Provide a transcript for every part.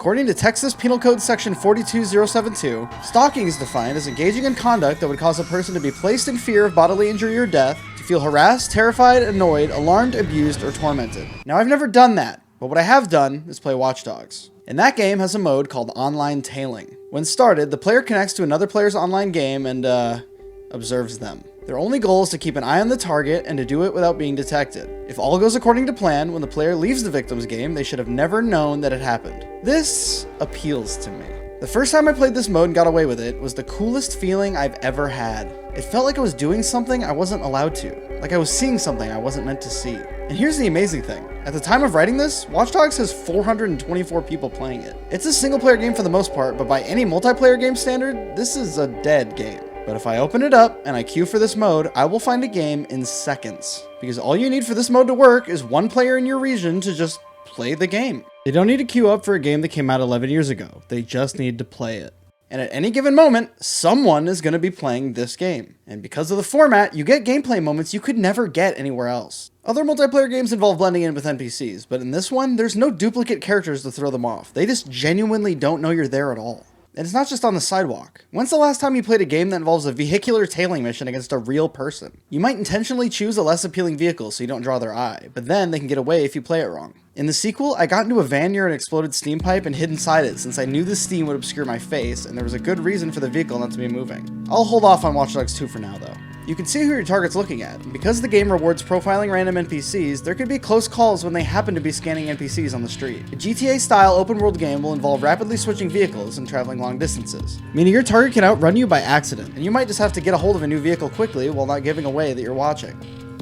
According to Texas Penal Code Section 42072, stalking is defined as engaging in conduct that would cause a person to be placed in fear of bodily injury or death, to feel harassed, terrified, annoyed, alarmed, abused, or tormented. Now, I've never done that, but what I have done is play Watch Dogs. And that game has a mode called Online Tailing. When started, the player connects to another player's online game and, observes them. Their only goal is to keep an eye on the target and to do it without being detected. If all goes according to plan, when the player leaves the victim's game, they should have never known that it happened. This appeals to me. The first time I played this mode and got away with it was the coolest feeling I've ever had. It felt like I was doing something I wasn't allowed to, like I was seeing something I wasn't meant to see. And here's the amazing thing. At the time of writing this, Watch Dogs has 424 people playing it. It's a single player game for the most part, but by any multiplayer game standard, this is a dead game. But if I open it up and I queue for this mode, I will find a game in seconds. Because all you need for this mode to work is one player in your region to just play the game. They don't need to queue up for a game that came out 11 years ago. They just need to play it. And at any given moment, someone is going to be playing this game. And because of the format, you get gameplay moments you could never get anywhere else. Other multiplayer games involve blending in with NPCs, but in this one, there's no duplicate characters to throw them off. They just genuinely don't know you're there at all. And it's not just on the sidewalk. When's the last time you played a game that involves a vehicular tailing mission against a real person? You might intentionally choose a less appealing vehicle so you don't draw their eye, but then they can get away if you play it wrong. In the sequel, I got into a van near an exploded steam pipe and hid inside it since I knew the steam would obscure my face and there was a good reason for the vehicle not to be moving. I'll hold off on Watch Dogs 2 for now though. You can see who your target's looking at, and because the game rewards profiling random NPCs, there could be close calls when they happen to be scanning NPCs on the street. A GTA-style open-world game will involve rapidly switching vehicles and traveling long distances, meaning your target can outrun you by accident, and you might just have to get a hold of a new vehicle quickly while not giving away that you're watching.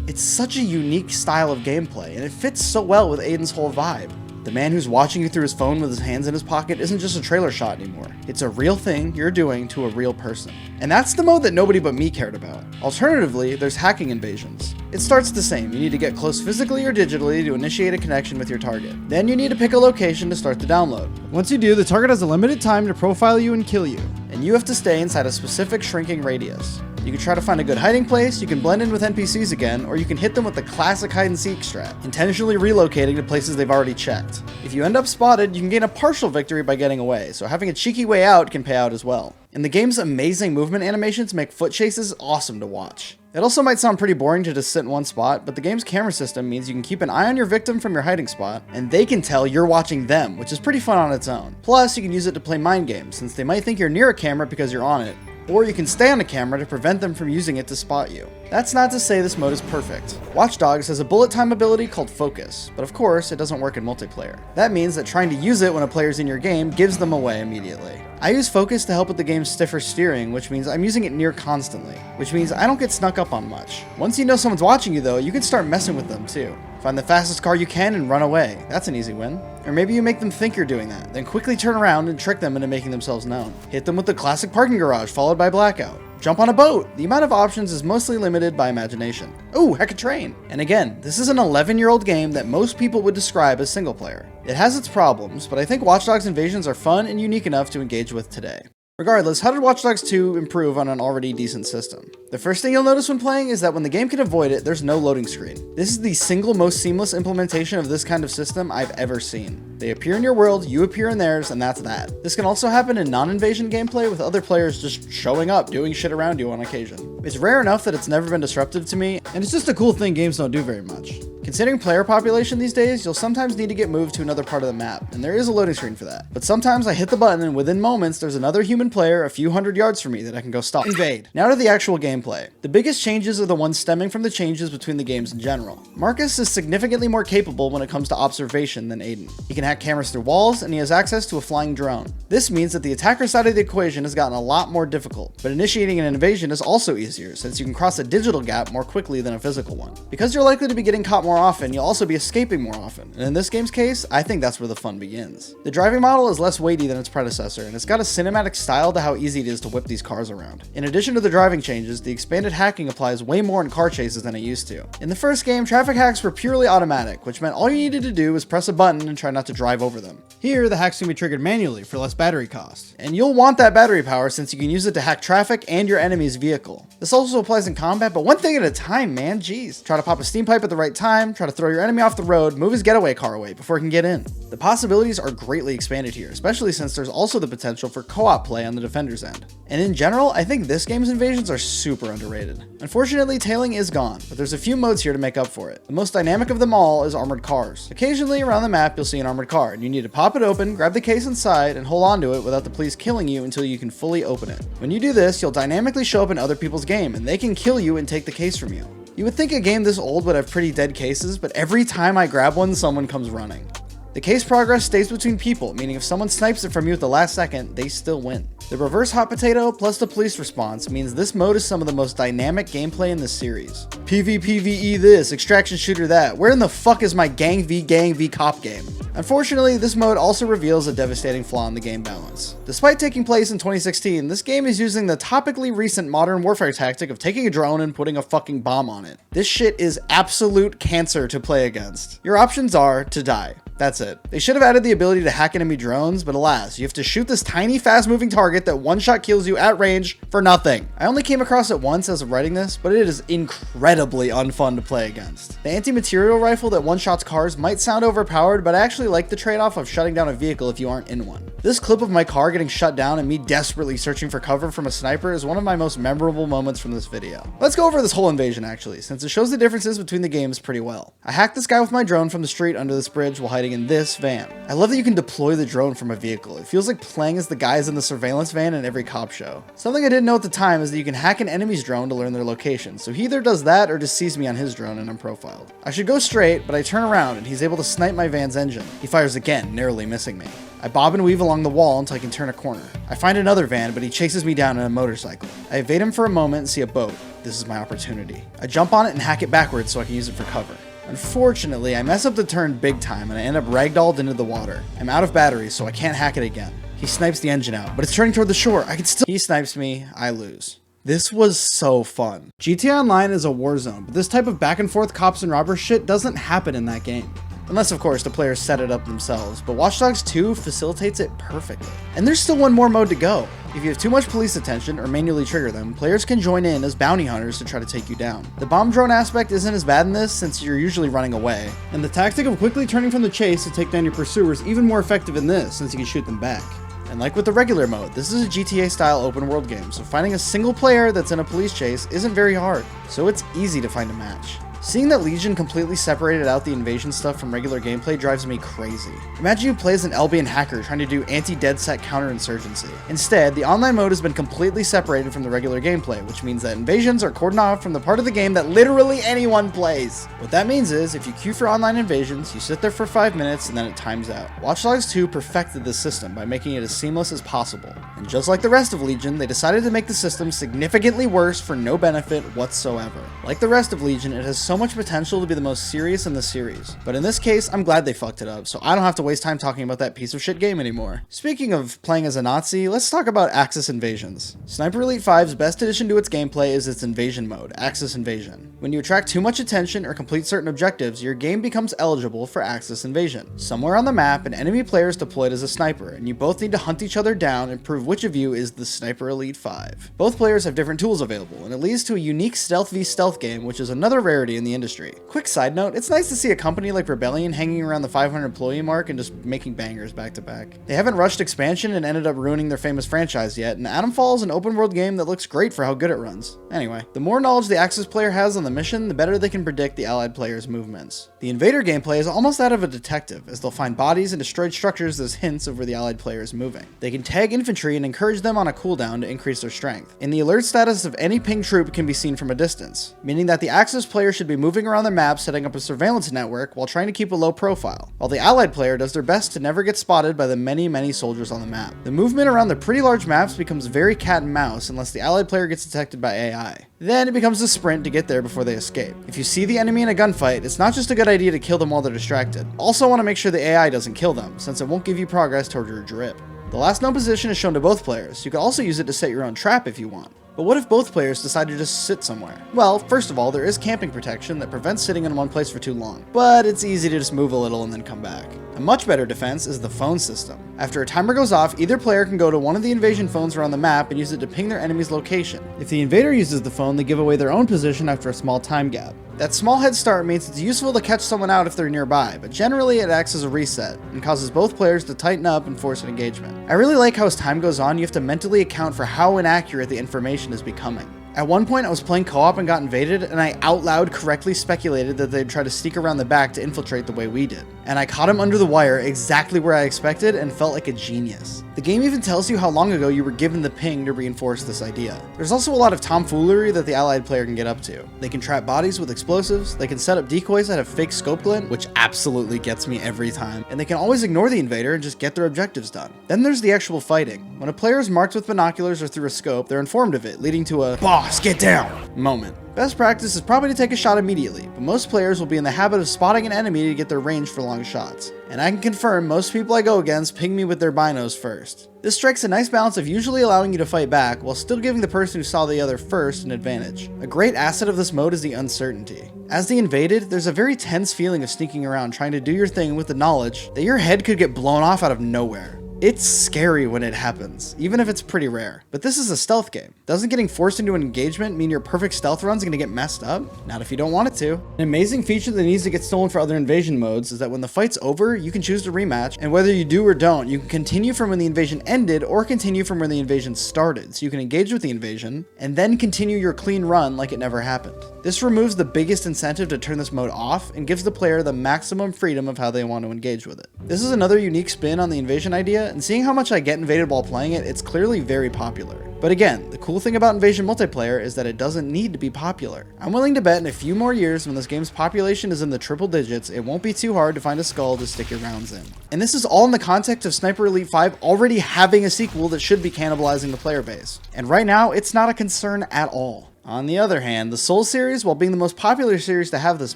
It's such a unique style of gameplay, and it fits so well with Aiden's whole vibe. The man who's watching you through his phone with his hands in his pocket isn't just a trailer shot anymore. It's a real thing you're doing to a real person. And that's the mode that nobody but me cared about. Alternatively, there's hacking invasions. It starts the same. You need to get close physically or digitally to initiate a connection with your target. Then you need to pick a location to start the download. Once you do, the target has a limited time to profile you and kill you, and you have to stay inside a specific shrinking radius. You can try to find a good hiding place, you can blend in with NPCs again, or you can hit them with the classic hide-and-seek strat, intentionally relocating to places they've already checked. If you end up spotted, you can gain a partial victory by getting away, so having a cheeky way out can pay out as well. And the game's amazing movement animations make foot chases awesome to watch. It also might sound pretty boring to just sit in one spot, but the game's camera system means you can keep an eye on your victim from your hiding spot, and they can tell you're watching them, which is pretty fun on its own. Plus, you can use it to play mind games, since they might think you're near a camera because you're on it, or you can stay on the camera to prevent them from using it to spot you. That's not to say this mode is perfect. Watch Dogs has a bullet time ability called Focus, but of course it doesn't work in multiplayer. That means that trying to use it when a player's in your game gives them away immediately. I use Focus to help with the game's stiffer steering, which means I'm using it near constantly, which means I don't get snuck up on much. Once you know someone's watching you though, you can start messing with them too. Find the fastest car you can and run away. That's an easy win. Or maybe you make them think you're doing that, then quickly turn around and trick them into making themselves known. Hit them with the classic parking garage followed by blackout. Jump on a boat. The amount of options is mostly limited by imagination. Ooh, heck a train. And again, this is an 11-year-old game that most people would describe as single player. It has its problems, but I think Watch Dogs Invasions are fun and unique enough to engage with today. Regardless, how did Watch Dogs 2 improve on an already decent system? The first thing you'll notice when playing is that when the game can avoid it, there's no loading screen. This is the single most seamless implementation of this kind of system I've ever seen. They appear in your world, you appear in theirs, and that's that. This can also happen in non-invasion gameplay with other players just showing up, doing shit around you on occasion. It's rare enough that it's never been disruptive to me, and it's just a cool thing games don't do very much. Considering player population these days, you'll sometimes need to get moved to another part of the map, and there is a loading screen for that. But sometimes I hit the button and within moments there's another human player a few hundred yards from me that I can go stop. Invade. Now to the actual gameplay. The biggest changes are the ones stemming from the changes between the games in general. Marcus is significantly more capable when it comes to observation than Aiden. He can hack cameras through walls, and he has access to a flying drone. This means that the attacker side of the equation has gotten a lot more difficult, but initiating an invasion is also easier since you can cross a digital gap more quickly than a physical one. Because you're likely to be getting caught more often, you'll also be escaping more often, and in this game's case, I think that's where the fun begins. The driving model is less weighty than its predecessor, and it's got a cinematic style to how easy it is to whip these cars around. In addition to the driving changes, the expanded hacking applies way more in car chases than it used to. In the first game, traffic hacks were purely automatic, which meant all you needed to do was press a button and try not to drive over them. Here, the hacks can be triggered manually for less battery cost, and you'll want that battery power since you can use it to hack traffic and your enemy's vehicle. This also applies in combat, but one thing at a time, man, jeez. Try to pop a steam pipe at the right time, time, try to throw your enemy off the road, move his getaway car away before it can get in. The possibilities are greatly expanded here, especially since there's also the potential for co-op play on the defender's end. And in general, I think this game's invasions are super underrated. Unfortunately, tailing is gone, but there's a few modes here to make up for it. The most dynamic of them all is armored cars. Occasionally around the map, you'll see an armored car, and you need to pop it open, grab the case inside, and hold onto it without the police killing you until you can fully open it. When you do this, you'll dynamically show up in other people's game, and they can kill you and take the case from you. You would think a game this old would have pretty dead cases, but every time I grab one, someone comes running. The case progress stays between people, meaning if someone snipes it from you at the last second, they still win. The reverse hot potato plus the police response means this mode is some of the most dynamic gameplay in the series. PvPvE this, extraction shooter that, where in the fuck is my gang v cop game? Unfortunately, this mode also reveals a devastating flaw in the game balance. Despite taking place in 2016, this game is using the topically recent modern warfare tactic of taking a drone and putting a fucking bomb on it. This shit is absolute cancer to play against. Your options are to die. That's it. They should have added the ability to hack enemy drones, but alas, you have to shoot this tiny fast-moving target that one-shot kills you at range for nothing. I only came across it once as of writing this, but it is incredibly unfun to play against. The anti-material rifle that one-shots cars might sound overpowered, but I actually like the trade-off of shutting down a vehicle if you aren't in one. This clip of my car getting shut down and me desperately searching for cover from a sniper is one of my most memorable moments from this video. Let's go over this whole invasion actually, since it shows the differences between the games pretty well. I hacked this guy with my drone from the street under this bridge while hiding in this van. I love that you can deploy the drone from a vehicle. It feels like playing as the guys in the surveillance van in every cop show. Something I didn't know at the time is that you can hack an enemy's drone to learn their location, so he either does that or just sees me on his drone and I'm profiled. I should go straight, but I turn around and he's able to snipe my van's engine. He fires again, narrowly missing me. I bob and weave along the wall until I can turn a corner. I find another van, but he chases me down in a motorcycle. I evade him for a moment and see a boat. This is my opportunity. I jump on it and hack it backwards so I can use it for cover. Unfortunately, I mess up the turn big time and I end up ragdolled into the water. I'm out of batteries, so I can't hack it again. He snipes the engine out, but it's turning toward the shore. He snipes me, I lose. This was so fun. GTA Online is a war zone, but this type of back and forth cops and robbers shit doesn't happen in that game. Unless, of course, the players set it up themselves, but Watch Dogs 2 facilitates it perfectly. And there's still one more mode to go. If you have too much police attention or manually trigger them, players can join in as bounty hunters to try to take you down. The bomb drone aspect isn't as bad in this since you're usually running away, and the tactic of quickly turning from the chase to take down your pursuer is even more effective in this since you can shoot them back. And like with the regular mode, this is a GTA-style open-world game, so finding a single player that's in a police chase isn't very hard, so it's easy to find a match. Seeing that Legion completely separated out the invasion stuff from regular gameplay drives me crazy. Imagine you play as an Albion hacker trying to do anti-DedSec counterinsurgency. Instead, the online mode has been completely separated from the regular gameplay, which means that invasions are cordoned off from the part of the game that literally anyone plays. What that means is, if you queue for online invasions, you sit there for 5 minutes and then it times out. Watch Dogs 2 perfected this system by making it as seamless as possible. And just like the rest of Legion, they decided to make the system significantly worse for no benefit whatsoever. Like the rest of Legion, it has so much potential to be the most serious in the series. But in this case, I'm glad they fucked it up, so I don't have to waste time talking about that piece of shit game anymore. Speaking of playing as a Nazi, let's talk about Axis Invasions. Sniper Elite 5's best addition to its gameplay is its invasion mode, Axis Invasion. When you attract too much attention or complete certain objectives, your game becomes eligible for Axis Invasion. Somewhere on the map, an enemy player is deployed as a sniper, and you both need to hunt each other down and prove which of you is the Sniper Elite 5. Both players have different tools available, and it leads to a unique stealth v stealth game, which is another rarity in the industry. Quick side note, it's nice to see a company like Rebellion hanging around the 500 employee mark and just making bangers back to back. They haven't rushed expansion and ended up ruining their famous franchise yet, and Atomfall is an open world game that looks great for how good it runs. Anyway, the more knowledge the Axis player has on the mission, the better they can predict the allied player's movements. The Invader gameplay is almost that of a detective, as they'll find bodies and destroyed structures as hints of where the allied player is moving. They can tag infantry and encourage them on a cooldown to increase their strength. And the alert status of any ping troop can be seen from a distance, meaning that the Axis player should be moving around the map setting up a surveillance network while trying to keep a low profile, while the allied player does their best to never get spotted by the many soldiers on the map. The movement around the pretty large maps becomes very cat and mouse unless the allied player gets detected by AI. Then it becomes a sprint to get there before they escape. If you see the enemy in a gunfight, it's not just a good idea to kill them while they're distracted. Also want to make sure the AI doesn't kill them, since it won't give you progress toward your drip. The last known position is shown to both players. You can also use it to set your own trap if you want. But what if both players decide to just sit somewhere? Well, first of all, there is camping protection that prevents sitting in one place for too long, but it's easy to just move a little and then come back. A much better defense is the phone system. After a timer goes off, either player can go to one of the invasion phones around the map and use it to ping their enemy's location. If the invader uses the phone, they give away their own position after a small time gap. That small head start means it's useful to catch someone out if they're nearby, but generally it acts as a reset and causes both players to tighten up and force an engagement. I really like how as time goes on, you have to mentally account for how inaccurate the information is becoming. At one point, I was playing co-op and got invaded, and I out loud correctly speculated that they'd try to sneak around the back to infiltrate the way we did. And I caught him under the wire exactly where I expected and felt like a genius. The game even tells you how long ago you were given the ping to reinforce this idea. There's also a lot of tomfoolery that the allied player can get up to. They can trap bodies with explosives, they can set up decoys that have fake scope glint, which absolutely gets me every time, and they can always ignore the invader and just get their objectives done. Then there's the actual fighting. When a player is marked with binoculars or through a scope, they're informed of it, leading to a "boss, get down" moment. Best practice is probably to take a shot immediately, but most players will be in the habit of spotting an enemy to get their range for long shots. And I can confirm most people I go against ping me with their binos first. This strikes a nice balance of usually allowing you to fight back, while still giving the person who saw the other first an advantage. A great asset of this mode is the uncertainty. As the invaded, there's a very tense feeling of sneaking around trying to do your thing with the knowledge that your head could get blown off out of nowhere. It's scary when it happens, even if it's pretty rare. But this is a stealth game. Doesn't getting forced into an engagement mean your perfect stealth run's gonna get messed up? Not if you don't want it to. An amazing feature that needs to get stolen for other invasion modes is that when the fight's over, you can choose to rematch, and whether you do or don't, you can continue from when the invasion ended or continue from where the invasion started. So you can engage with the invasion, and then continue your clean run like it never happened. This removes the biggest incentive to turn this mode off and gives the player the maximum freedom of how they want to engage with it. This is another unique spin on the invasion idea, and seeing how much I get invaded while playing it, it's clearly very popular. But again, the cool thing about invasion multiplayer is that it doesn't need to be popular. I'm willing to bet in a few more years when this game's population is in the triple digits, it won't be too hard to find a skull to stick your rounds in. And this is all in the context of Sniper Elite 5 already having a sequel that should be cannibalizing the player base. And right now, it's not a concern at all. On the other hand, the Souls series, while being the most popular series to have this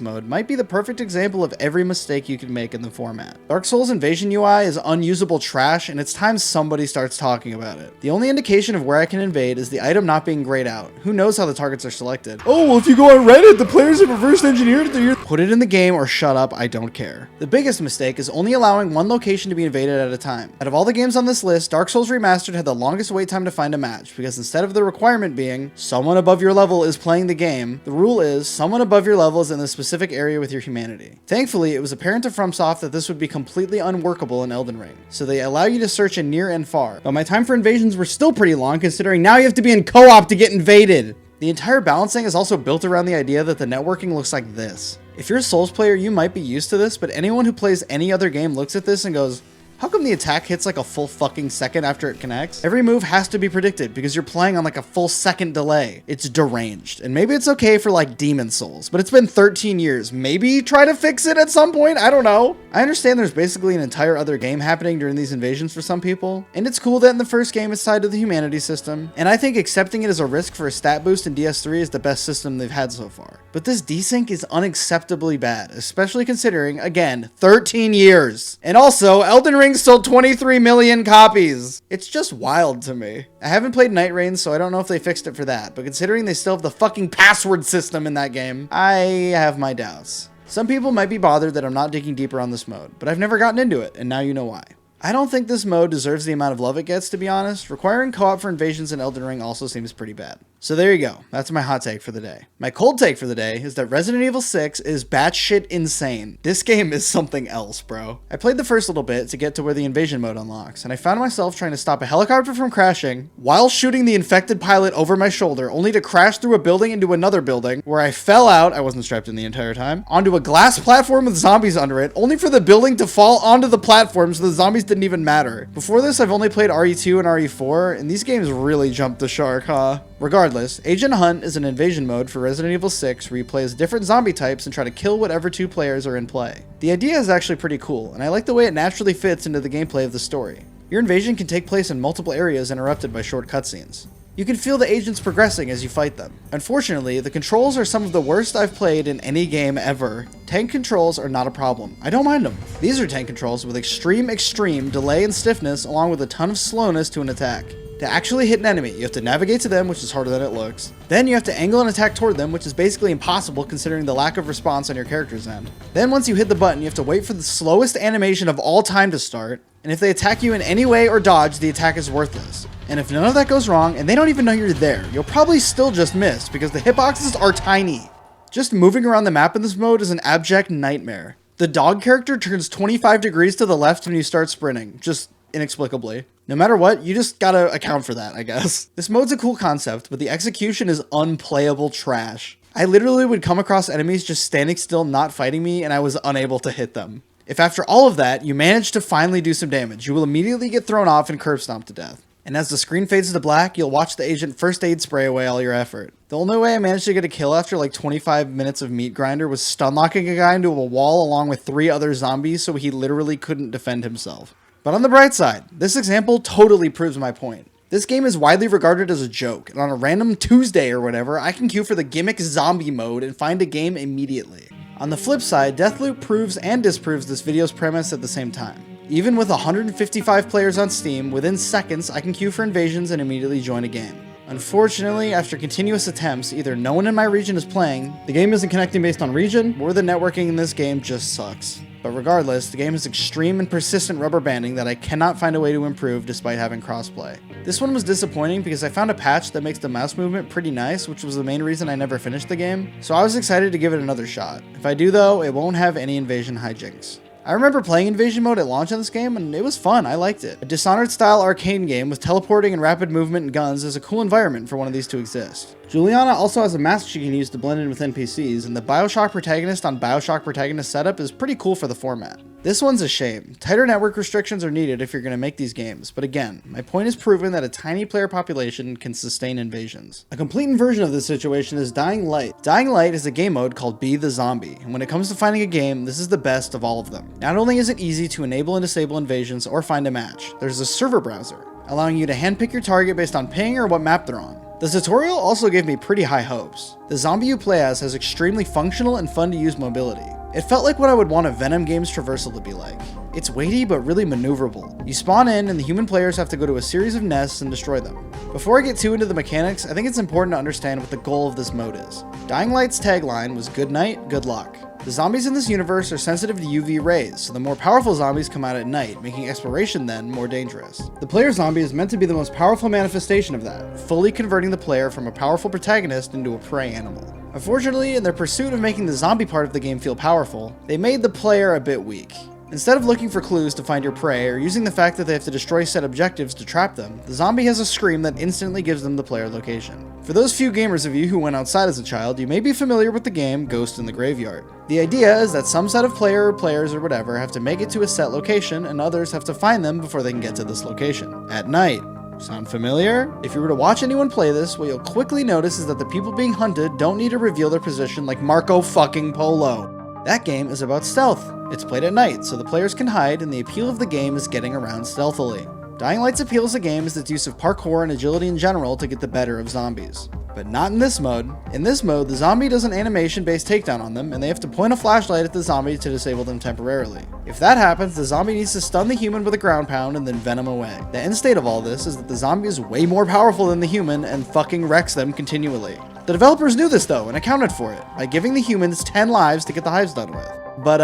mode, might be the perfect example of every mistake you can make in the format. Dark Souls Invasion UI is unusable trash, and it's time somebody starts talking about it. The only indication of where I can invade is the item not being grayed out. Who knows how the targets are selected? Oh, well, if you go on Reddit, the players have reverse engineered the... Put it in the game or shut up, I don't care. The biggest mistake is only allowing one location to be invaded at a time. Out of all the games on this list, Dark Souls Remastered had the longest wait time to find a match, because instead of the requirement being someone above your level is playing the game, the rule is someone above your level is in the specific area with your humanity. Thankfully, it was apparent to FromSoft that this would be completely unworkable in Elden Ring, so they allow you to search in near and far. But my time for invasions were still pretty long, considering now you have to be in co-op to get invaded. The entire balancing is also built around the idea that the networking looks like this. If you're a Souls player, you might be used to this, but anyone who plays any other game looks at this and goes, how come the attack hits like a full fucking second after it connects? Every move has to be predicted because you're playing on like a full second delay. It's deranged. And maybe it's okay for like Demon Souls, but it's been 13 years. Maybe try to fix it at some point? I don't know. I understand there's basically an entire other game happening during these invasions for some people. And it's cool that in the first game it's tied to the humanity system. And I think accepting it as a risk for a stat boost in DS3 is the best system they've had so far. But this desync is unacceptably bad, especially considering, again, 13 years. And also, Elden Ring sold 23 million copies. It's just wild to me. I haven't played Night Rain, so I don't know if they fixed it for that, but considering they still have the fucking password system in that game, I have my doubts. Some people might be bothered that I'm not digging deeper on this mode, but I've never gotten into it, and now you know why. I don't think this mode deserves the amount of love it gets, to be honest. Requiring co-op for invasions in Elden Ring also seems pretty bad. So there you go. That's my hot take for the day. My cold take for the day is that Resident Evil 6 is batshit insane. This game is something else, bro. I played the first little bit to get to where the invasion mode unlocks, and I found myself trying to stop a helicopter from crashing while shooting the infected pilot over my shoulder, only to crash through a building into another building, where I fell out, I wasn't strapped in the entire time, onto a glass platform with zombies under it, only for the building to fall onto the platform so the zombies didn't even matter. Before this, I've only played RE2 and RE4, and these games really jumped the shark, huh? Regardless, Agent Hunt is an invasion mode for Resident Evil 6 where you play as different zombie types and try to kill whatever two players are in play. The idea is actually pretty cool, and I like the way it naturally fits into the gameplay of the story. Your invasion can take place in multiple areas interrupted by short cutscenes. You can feel the agents progressing as you fight them. Unfortunately, the controls are some of the worst I've played in any game ever. Tank controls are not a problem. I don't mind them. These are tank controls with extreme delay and stiffness along with a ton of slowness to an attack. To actually hit an enemy, you have to navigate to them, which is harder than it looks. Then you have to angle an attack toward them, which is basically impossible considering the lack of response on your character's end. Then once you hit the button, you have to wait for the slowest animation of all time to start, and if they attack you in any way or dodge, the attack is worthless. And if none of that goes wrong, and they don't even know you're there, you'll probably still just miss because the hitboxes are tiny. Just moving around the map in this mode is an abject nightmare. The dog character turns 25 degrees to the left when you start sprinting, just inexplicably. No matter what, you just gotta account for that, I guess. This mode's a cool concept, but the execution is unplayable trash. I literally would come across enemies just standing still, not fighting me, and I was unable to hit them. If after all of that, you manage to finally do some damage, you will immediately get thrown off and curb stomped to death. And as the screen fades to black, you'll watch the agent first aid spray away all your effort. The only way I managed to get a kill after like 25 minutes of meat grinder was stun locking a guy into a wall along with 3 other zombies so he literally couldn't defend himself. But on the bright side, this example totally proves my point. This game is widely regarded as a joke, and on a random Tuesday or whatever, I can queue for the gimmick zombie mode and find a game immediately. On the flip side, Deathloop proves and disproves this video's premise at the same time. Even with 155 players on Steam, within seconds I can queue for invasions and immediately join a game. Unfortunately, after continuous attempts, either no one in my region is playing, the game isn't connecting based on region, or the networking in this game just sucks. But regardless, the game has extreme and persistent rubber banding that I cannot find a way to improve despite having crossplay. This one was disappointing because I found a patch that makes the mouse movement pretty nice, which was the main reason I never finished the game, so I was excited to give it another shot. If I do though, it won't have any invasion hijinks. I remember playing Invasion mode at launch on this game, and it was fun, I liked it. A Dishonored-style arcade game with teleporting and rapid movement and guns is a cool environment for one of these to exist. Juliana also has a mask she can use to blend in with NPCs, and the Bioshock protagonist on Bioshock protagonist setup is pretty cool for the format. This one's a shame. Tighter network restrictions are needed if you're going to make these games, but again, my point is proven that a tiny player population can sustain invasions. A complete inversion of this situation is Dying Light. Dying Light is a game mode called Be the Zombie, and when it comes to finding a game, this is the best of all of them. Not only is it easy to enable and disable invasions or find a match, there's a server browser, allowing you to handpick your target based on ping or what map they're on. The tutorial also gave me pretty high hopes. The zombie you play as has extremely functional and fun to use mobility. It felt like what I would want a Venom game's traversal to be like. It's weighty but really maneuverable. You spawn in and the human players have to go to a series of nests and destroy them. Before I get too into the mechanics, I think it's important to understand what the goal of this mode is. Dying Light's tagline was "Good night, good luck." The zombies in this universe are sensitive to UV rays, so the more powerful zombies come out at night, making exploration then more dangerous. The player zombie is meant to be the most powerful manifestation of that, fully converting the player from a powerful protagonist into a prey animal. Unfortunately, in their pursuit of making the zombie part of the game feel powerful, they made the player a bit weak. Instead of looking for clues to find your prey or using the fact that they have to destroy set objectives to trap them, the zombie has a scream that instantly gives them the player location. For those few gamers of you who went outside as a child, you may be familiar with the game Ghost in the Graveyard. The idea is that some set of players or whatever have to make it to a set location and others have to find them before they can get to this location. At night. Sound familiar? If you were to watch anyone play this, what you'll quickly notice is that the people being hunted don't need to reveal their position like Marco fucking Polo. That game is about stealth. It's played at night, so the players can hide, and the appeal of the game is getting around stealthily. Dying Light's appeal as a game is its use of parkour and agility in general to get the better of zombies. But not in this mode. In this mode, the zombie does an animation-based takedown on them, and they have to point a flashlight at the zombie to disable them temporarily. If that happens, the zombie needs to stun the human with a ground pound and then venom away. The end state of all this is that the zombie is way more powerful than the human and fucking wrecks them continually. The developers knew this though, and accounted for it, by giving the humans 10 lives to get the hives done with. But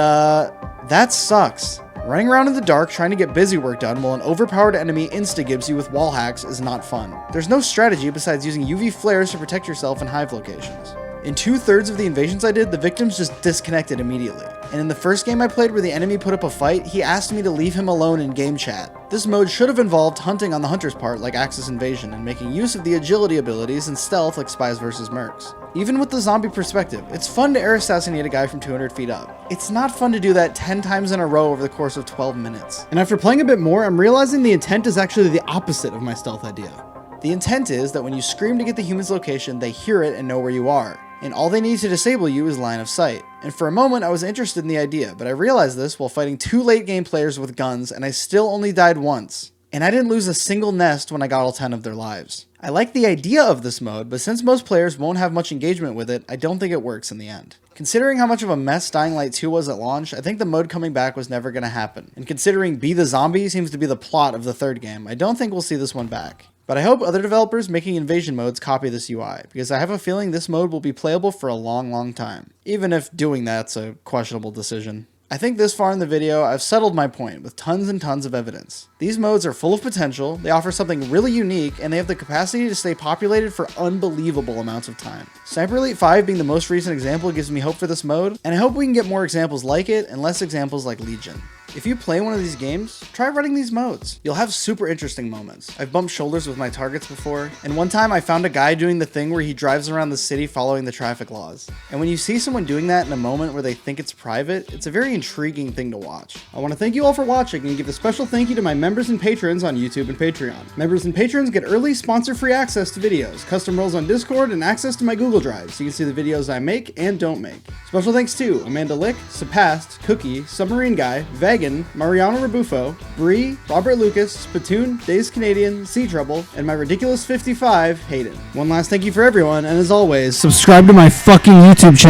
that sucks. Running around in the dark trying to get busy work done while an overpowered enemy insta-gibs you with wall hacks is not fun. There's no strategy besides using UV flares to protect yourself in hive locations. In 2/3 of the invasions I did, the victims just disconnected immediately. And in the first game I played where the enemy put up a fight, he asked me to leave him alone in game chat. This mode should have involved hunting on the hunter's part like Axis Invasion and making use of the agility abilities and stealth like Spies vs. Mercs. Even with the zombie perspective, it's fun to air assassinate a guy from 200 feet up. It's not fun to do that 10 times in a row over the course of 12 minutes. And after playing a bit more, I'm realizing the intent is actually the opposite of my stealth idea. The intent is that when you scream to get the human's location, they hear it and know where you are. And all they need to disable you is line of sight. And for a moment I was interested in the idea, but I realized this while fighting 2 late game players with guns and I still only died once. And I didn't lose a single nest when I got all 10 of their lives. I like the idea of this mode, but since most players won't have much engagement with it, I don't think it works in the end. Considering how much of a mess Dying Light 2 was at launch, I think the mode coming back was never going to happen. And considering Be the Zombie seems to be the plot of the 3rd game, I don't think we'll see this one back. But I hope other developers making invasion modes copy this UI, because I have a feeling this mode will be playable for a long time. Even if doing that's a questionable decision. I think this far in the video, I've settled my point with tons and tons of evidence. These modes are full of potential, they offer something really unique, and they have the capacity to stay populated for unbelievable amounts of time. Sniper Elite 5 being the most recent example gives me hope for this mode, and I hope we can get more examples like it and less examples like Legion. If you play one of these games, try running these modes. You'll have super interesting moments. I've bumped shoulders with my targets before, and one time I found a guy doing the thing where he drives around the city following the traffic laws. And when you see someone doing that in a moment where they think it's private, it's a very intriguing thing to watch. I want to thank you all for watching and give a special thank you to my members and patrons on YouTube and Patreon. Members and patrons get early sponsor-free access to videos, custom roles on Discord, and access to my Google Drive so you can see the videos I make and don't make. Special thanks to Amanda Lick, Sapast, Cookie, Submarine Guy, Vegan, Mariano Rebufo, Bree, Robert Lucas, Spittoon, Days Canadian, Sea Trouble, and my ridiculous 55, Hayden. One last thank you for everyone, and as always, subscribe to my fucking YouTube channel.